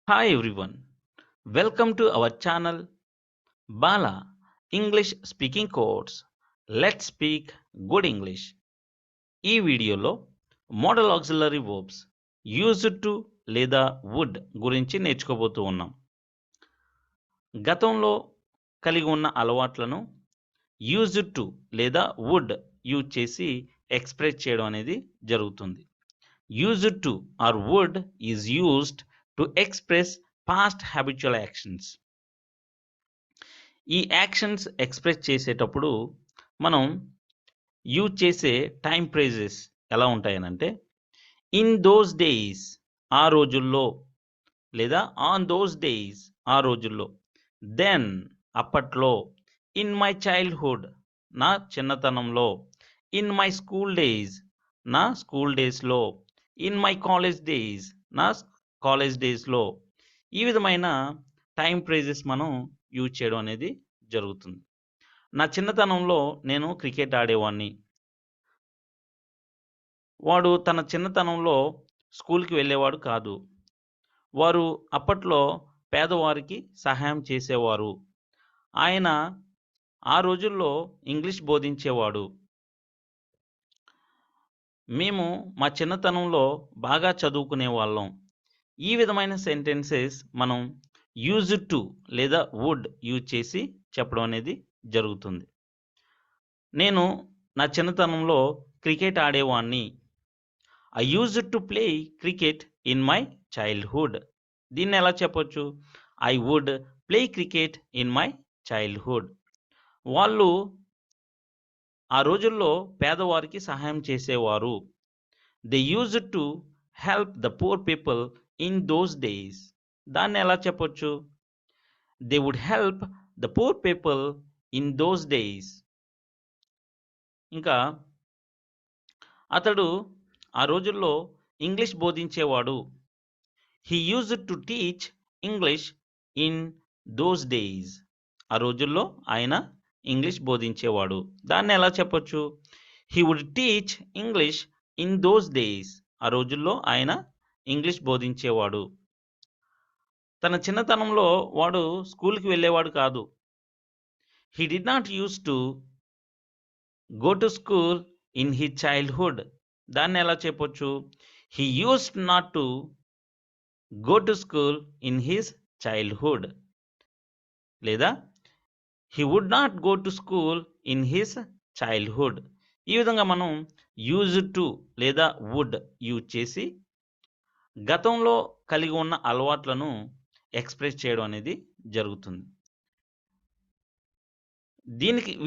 Hi everyone, welcome to our channel Bala English Speaking Course. Let's speak good English. ఈ వీడియోలో modal auxiliary verbs used to లేదా would గురించి నేర్చుకోబోతూ ఉన్నాం. గతంలో కలిగి ఉన్న అలవాట్లను యూజ్డ్ టు లేదా వుడ్ యూజ్ చేసి ఎక్స్ప్రెస్ చేయడం అనేది జరుగుతుంది. Used to or would is used to express past habitual actions. ఈ యాక్షన్స్ ఎక్స్ప్రెస్ చేసేటప్పుడు మనం యూజ్ చేసే టైం ఫ్రేజెస్ ఎలా ఉంటాయనంటే ఇన్ దోస్ డేస్ ఆ రోజుల్లో లేదా ఆన్ దోస్ డేస్ ఆ రోజుల్లో దెన్ అప్పట్లో ఇన్ మై చైల్డ్హుడ్ నా చిన్నతనంలో ఇన్ మై స్కూల్ డేస్ నా స్కూల్ డేస్లో ఇన్ మై కాలేజ్ డేస్ నా కాలేజ్ డేస్లో ఈ విధమైన టైం ఫ్రేజెస్ మనం యూజ్ చేయడం అనేది జరుగుతుంది. నా చిన్నతనంలో నేను క్రికెట్ ఆడేవాడిని. వాడు తన చిన్నతనంలో స్కూల్కి వెళ్ళేవాడు కాదు. వారు అప్పట్లో పేదవారికి సహాయం చేసేవారు. ఆయన ఆ రోజుల్లో ఇంగ్లీష్ బోధించేవాడు. మేము మా చిన్నతనంలో బాగా చదువుకునే వాళ్ళం. ఈ విధమైన సెంటెన్సెస్ మనం యూజ్డ్ టు లేదా వుడ్ యూజ్ చేసి చెప్పడం అనేది జరుగుతుంది. నేను నా చిన్నతనంలో క్రికెట్ ఆడేవాడిని. I used to play cricket in my childhood. దీన్ని ఎలా చెప్పొచ్చు? I would play cricket in my childhood. వాళ్ళు ఆ రోజుల్లో పేదవారికి సహాయం చేసేవారు. They used to help the poor people in those days. దాన్ని ఎలా చెప్పొచ్చు? They would help the poor people in those days. ఇంకా అతడు ఆ రోజుల్లో English బోధించేవాడు. He used to teach English in those days. ఆ రోజుల్లో ఆయన ఇంగ్లీష్ బోధించేవాడు. దాన్ని ఎలా చెప్పొచ్చు? He would teach English in those days. ఆ రోజుల్లో ఆయన ఇంగ్లీష్ బోధించేవాడు. తన చిన్నతనంలో వాడు స్కూల్కి వెళ్ళేవాడు కాదు. He did not use to go to school in he childhood. దాన్ని ఎలా చెప్పొచ్చు? He used not to go to school in his childhood. లేదా he would not go to school in his childhood. ఈ విధంగా మనం యూజ్డ్ టు లేదా would use చేసి గతంలో కలిగి ఉన్న అలవాట్లను ఎక్స్ప్రెస్ చేయడం అనేది జరుగుతుంది.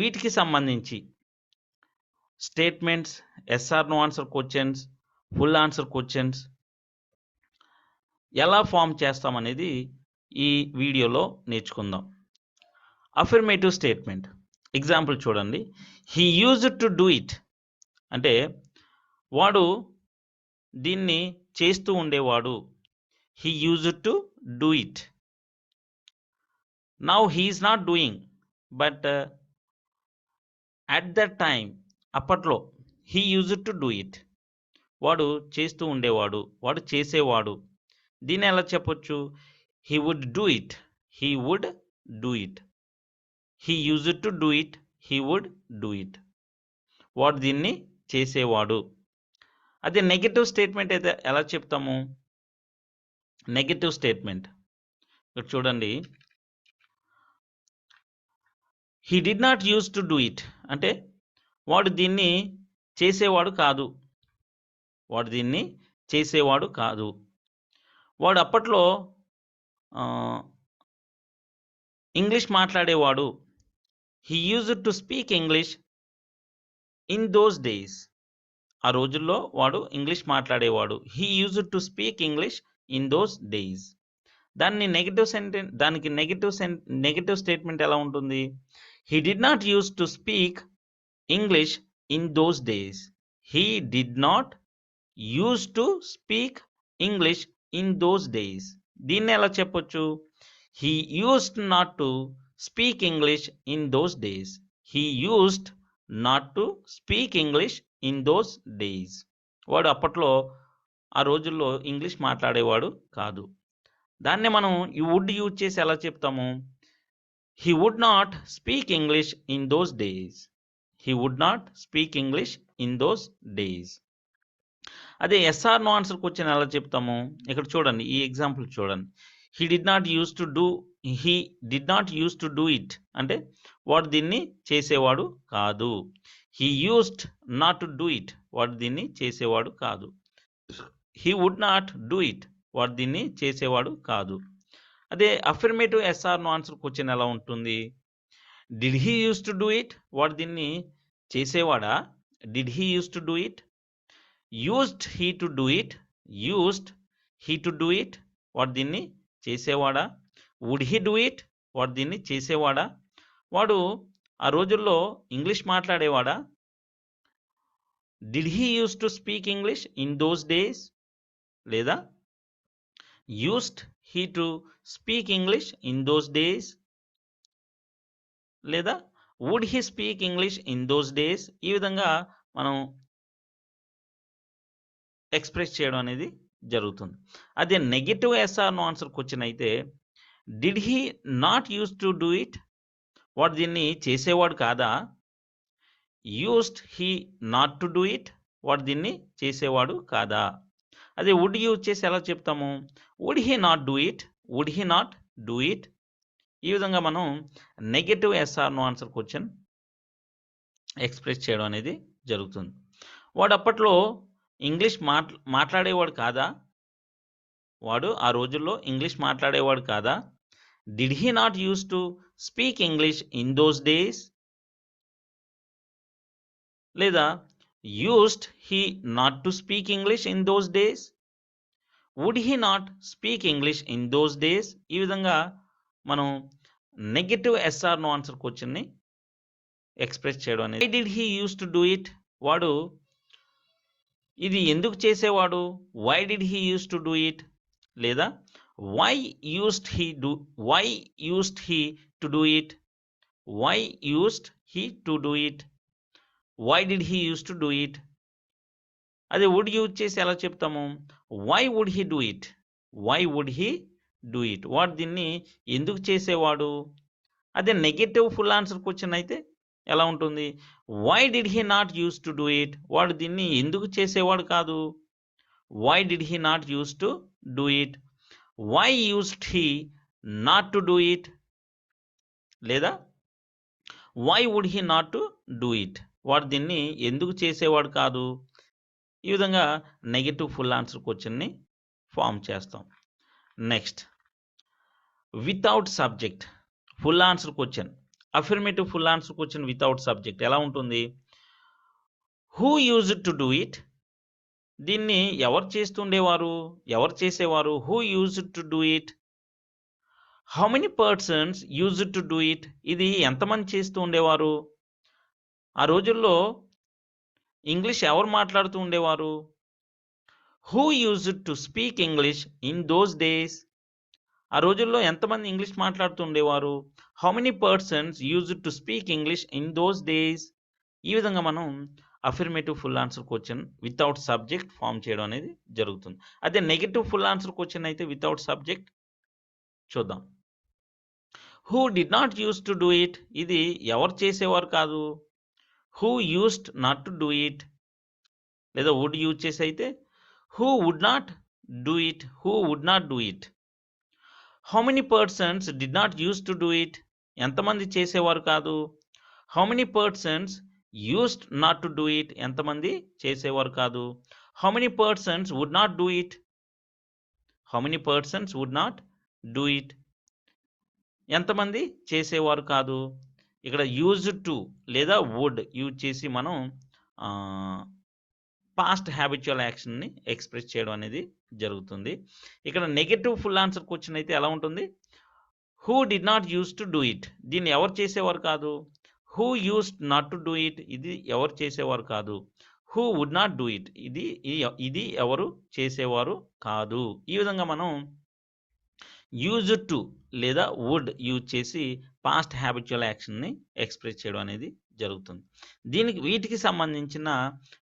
వీటికి సంబంధించి statements, yes or no answer questions, full answer questions ఎలా ఫామ్ చేస్తామనేది ఈ వీడియోలో నేర్చుకుందాం. అఫర్మేటివ్ స్టేట్మెంట్ ఎగ్జాంపుల్ చూడండి. He used to do it అంటే వాడు దీన్ని చేస్తూ ఉండేవాడు. He used to do it. Now he is not doing but at that time అప్పట్లో he used to do it. వాడు చేస్తూ ఉండేవాడు, వాడు చేసేవాడు. దీన్ని ఎలా చెప్పొచ్చు? He would do it. He would do it. He used to do it. He would do it. వాడు దీన్ని చేసేవాడు. అదే నెగటివ్ స్టేట్మెంట్ అయితే ఎలా చెప్తాము? నెగటివ్ స్టేట్మెంట్ ఇక్కడ చూడండి. He did not use to do it అంటే వాడు దీన్ని చేసేవాడు కాదు. వాడు దీన్ని చేసేవాడు కాదు. వాడు అప్పట్లో ఇంగ్లీష్ మాట్లాడేవాడు. He used to speak English in those days. ఆ రోజుల్లో వాడు ఇంగ్లీష్ మాట్లాడేవాడు. He used to speak English in those days. దానికి నెగటివ్ స్టేట్మెంట్ ఎలా ఉంటుంది? He did not use to speak English in those days. He did not use to speak English in those days. దీన్ని ఎలా చెప్పొచ్చు? He used not to speak English in those days. He used not to speak English in those days. వాడు అప్పట్లో ఆ రోజుల్లో English మాట్లాడేవాడు కాదు. దాన్నే మనం ఈ వుడ్ యూజ్ చేసి ఎలా చెప్తాము? He would not speak English in those days. He would not speak English in those days. అదే ఎస్ఆర్ నో ఆన్సర్ క్వశ్చన్ ఎలా చెప్తాము? ఇక్కడ చూడండి, ఈ ఎగ్జాంపుల్ చూడండి. He did not use to do he did not use to do it అంటే వాడు దీన్ని చేసేవాడు కాదు. He used not to do it, వాడు దీన్ని చేసేవాడు కాదు. He would not do it, వాడు దీన్ని చేసేవాడు కాదు. అదే affirmative yes or no answer question ఎలా ఉంటుంది? Did he use to do it, వాడు దీన్ని చేసేవాడా? Did he use to do it? Used he to do it, used he to do it, వాడు దీన్ని చేసేవాడా? వుడ్ హీ డూ ఇట్, వాడు దీన్ని చేసేవాడా? వాడు ఆ రోజుల్లో ఇంగ్లీష్ మాట్లాడేవాడా? Did he use to speak English in those days, లేదా used he to speak English in those days, లేదా would he speak English in those days. ఈ విధంగా మనం ఎక్స్ప్రెస్ చేయడం అనేది జరుగుతుంది. అదే negative yes or no answer question అయితే did he not use to do it, వాడు దీన్ని చేసేవాడు కాదా? Used he not to do it, వాడు దీన్ని చేసేవాడు కాదా? అదే వుడ్ యూజ్ చేసి ఎలా చెప్తాము? Would he not do it, would he not do it. ఈ విధంగా మనం negative yes or no answer question express చేయడం అనేది జరుగుతుంది. వాడు అప్పట్లో ఇంగ్లీష్ మాట్లాడేవాడు కాదా? వాడు ఆ రోజుల్లో ఇంగ్లీష్ మాట్లాడేవాడు కాదా? Did he not use to speak English in those days, లేదా used he not to speak English in those days, would he not speak English in those days. ఈ విధంగా మనం నెగటివ్ ఎస్ఆర్ నో ఆన్సర్ క్వశ్చన్ని express చేయడం అనేది. Why did he use to do it, వాడు ఇది ఎందుకు చేసేవాడు? Why did he use to do it, లేదా why used he to do it, why used he to do it, why did he use to do it. అదే would use చేసి ఎలా చెప్తాము? Why would he do it, why would he do it, వాడు దీన్ని ఎందుకు చేసేవాడు? అదే negative full answer question అయితే ఎలా ఉంటుంది? Why did he not use to do it, వాడు దీన్ని ఎందుకు చేసేవాడు కాదు? Why did he not use to do it, why used he not to do it, లేదా why would he not to do it, వాడు దీన్ని ఎందుకు చేసేవాడు కాదు. ఈ విధంగా నెగటివ్ ఫుల్ ఆన్సర్ క్వశ్చన్ని ఫామ్ చేస్తాం. Next without subject full answer question. Affirmative full answer question without subject ఎలా ఉంటుంది? Who used to do it, దీన్ని ఎవరు చేస్తుండేవారు, ఎవరు చేసేవారు? Who used to do it. How many persons used to do it, ఇది ఎంతమంది చేస్తూ ఉండేవారు? ఆ రోజుల్లో ఇంగ్లీష్ ఎవరు మాట్లాడుతూ ఉండేవారు? Who used to speak English in those days, ఆ రోజుల్లో ఎంతమంది ఇంగ్లీష్ మాట్లాడుతూ ఉండేవారు? How many persons used to speak English in those days. ఈ విధంగా మనం affirmative full answer question without subject form చేయడం అనేది జరుగుతుంది. అదే నెగటివ్ ఫుల్ ఆన్సర్ క్వశ్చన్ అయితే వితౌట్ సబ్జెక్ట్ చూద్దాం. Who did not use to do it, ఇది ఎవరు చేసేవారు కాదు? Who used not to do it, లేదా వుడ్ యూజ్ చేసి అయితే who would not do it, who would not do it. How many persons did not use to do it, ఎంతమంది చేసేవారు కాదు? How many persons used not to do it, ఎంతమంది చేసేవారు కాదు? How many persons would not do it, how many persons would not do it, ఎంతమంది చేసేవారు కాదు. ఇక్కడ యూజ్ టు లేదా వుడ్ యూజ్ చేసి మనం పాస్ట్ హ్యాబిచువల్ యాక్షన్ని ఎక్స్ప్రెస్ చేయడం అనేది జరుగుతుంది. ఇక్కడ నెగటివ్ ఫుల్ ఆన్సర్ క్వశ్చన్ అయితే ఎలా ఉంటుంది? Who did not use to do it, దీన్ని ఎవరు చేసేవారు కాదు. Who used not to do it, ఇది ఎవరు చేసేవారు కాదు. Who would not do it, ఇది ఎవరు చేసేవారు కాదు. ఈ విధంగా మనం యూజ్ టు లేదా వుడ్ యూజ్ చేసి పాస్ట్ హ్యాబిచువల్ యాక్షన్ని ఎక్స్ప్రెస్ చేయడం అనేది జరుగుతుంది. వీటికి సంబంధించిన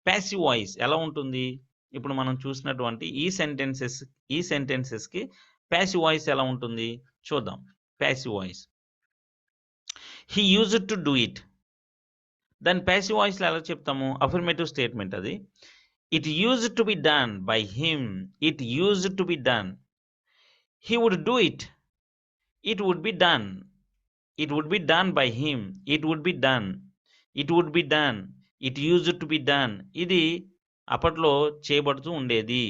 ప్యాసివ్ వాయిస్ ఎలా ఉంటుంది? ఇప్పుడు మనం చూసినటువంటి ఈ సెంటెన్సెస్కి ప్యాసివ్ వాయిస్ ఎలా ఉంటుంది చూద్దాం. Passive voice, he used to do it. దాని ప్యాసివ్ వాయిస్లో ఎలా చెప్తాము? అఫర్మేటివ్ స్టేట్మెంట్ అది. It used to be done by him. It used to be done. He would do it. It would be done. It would be done by him. It would be done. It would be done. It used to be done. ఇది అప్పట్లో చేయబడుతూ ఉండేది.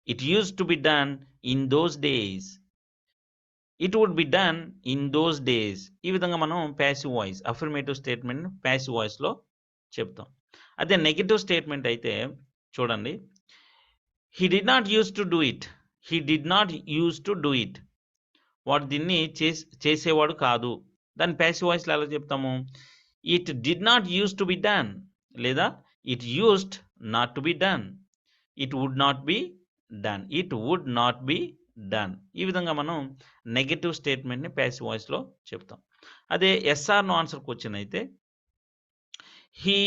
It used to be done in those days. It would be done in those days. ఈ విధంగా మనం passive voice, affirmative statement passive వాయిస్లో చెప్తాం. అదే negative statement అయితే చూడండి, he did not use to do it. He did not use to do it. వాడు దీన్ని చేసేవాడు కాదు. దాని ప్యాసివ్ వాయిస్లో ఎలా చెప్తాము? It did not use to be done, లేదా it used not to be done. It would not be done. It would not be done. ఈ విధంగా మనం నెగటివ్ స్టేట్మెంట్ని ప్యాసివ్ వాయిస్లో చెప్తాం. అదే ఎస్ఆర్ నో ఆన్సర్ క్వశ్చన్ అయితే, he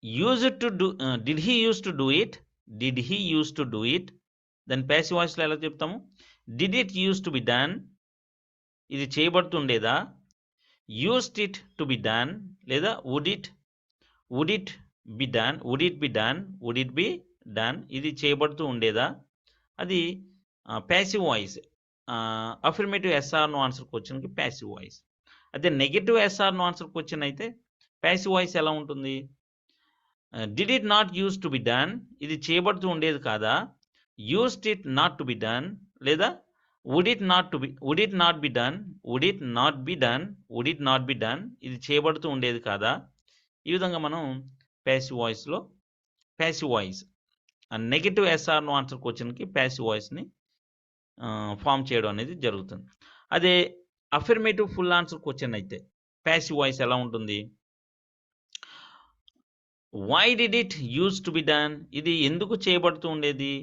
used to do, did he use to do it. Did he use to do it. దాని passive వాయిస్లో ఎలా చెప్తాము? Did it use to be done. ఇది చేయబడుతుండేదా? Used it to be done, లేదా would it be done. Would it be done. Would it be done. ఇది చేయబడుతూ ఉండేదా? అది passive voice. Affirmative yes or no answer క్వశ్చన్కి ప్యాసివ్ వాయిస్. అదే negative yes or no answer question అయితే passive voice ఎలా ఉంటుంది? Did it not use to be done. ఇది చేయబడుతూ ఉండేది కాదా? Used it not to be done, లేదా would it not be done. Would it not be done. Would it not be done. ఇది చేయబడుతూ ఉండేది కాదా? ఈ విధంగా మనం ప్యాసివ్ వాయిస్లో passive voice negative yes or no answer క్వశ్చన్కి ప్యాసివ్ వాయిస్ని ఫామ్ చేయడం అనేది జరుగుతుంది. అదే అఫర్మేటివ్ ఫుల్ ఆన్సర్ క్వశ్చన్ అయితే ప్యాసివ్ వాయిస్ ఎలా ఉంటుంది? Why did it use to be done. ఇది ఎందుకు చేయబడుతూ ఉండేది?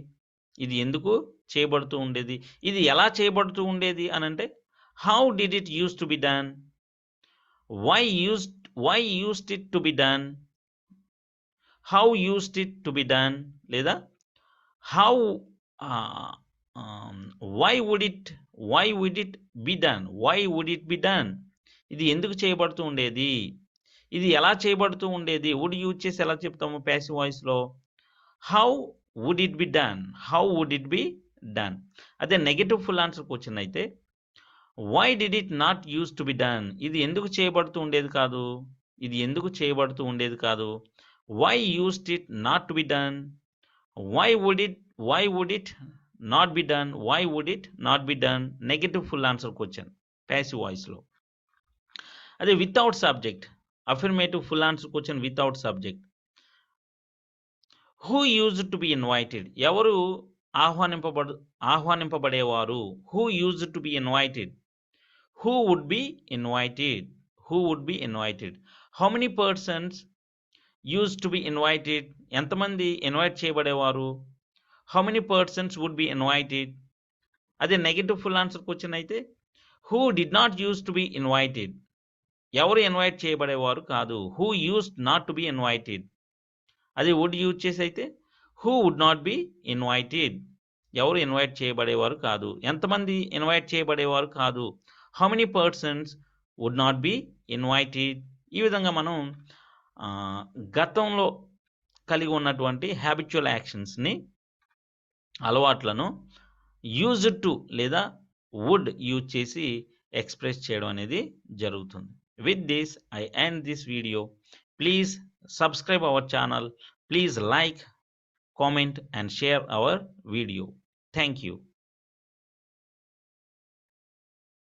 ఇది ఎందుకు చేయబడుతూ ఉండేది? ఇది ఎలా చేయబడుతూ ఉండేది అని అంటే, how did it use to be done. Why used it to be done. How used it to be done, లేదా how why would it be done. Why would it be done. ఇది ఎందుకు చేయబడుతూ ఉండేది? ఇది ఎలా చేయబడుతూ ఉండేది? వుడ్ యూజ్ చేసి ఎలా చెప్తాము ప్యాసివ్ వాయిస్లో? How would it be done. How would it be done. అదే నెగటివ్ ఫుల్ ఆన్సర్ క్వశ్చన్ అయితే, why did it not use to be done. ఇది ఎందుకు చేయబడుతూ ఉండేది కాదు? ఇది ఎందుకు చేయబడుతూ ఉండేది కాదు? Why used it not to be done. Why would it not be done. Why would it not be done. Negative full answer question passive వాయిస్లో. అదే without subject, affirmative full answer question without subject. Who used to be invited. ఎవరు ఆహ్వానింపబడేవారు? Who used to be invited. Who would be invited. Who would be invited. How many persons use to be invited. ఎంతమంది invite చేయబడేవారు? How many persons would be invited. అదే negative full answer question అయితే, who did not use to be invited. ఎవరు invite చేయబడేవారు కాదు. Who used not to be invited. అది would use చేసి అయితే, who would not be invited. ఎవరు invite చేయబడేవారు కాదు. ఎంతమంది ఇన్వైట్ చేయబడేవారు కాదు. How many persons would not be invited. ఈ విధంగా మనం గతంలో కలిగి ఉన్నటువంటి హ్యాబిచువల్ యాక్షన్స్ని, అలవాట్లను యూజ్డ్ టు లేదా వుడ్ యూజ్ చేసి ఎక్స్ప్రెస్ చేయడం అనేది జరుగుతుంది. With this, I end this video. Please subscribe our channel. Please like, comment and share our video. Thank you.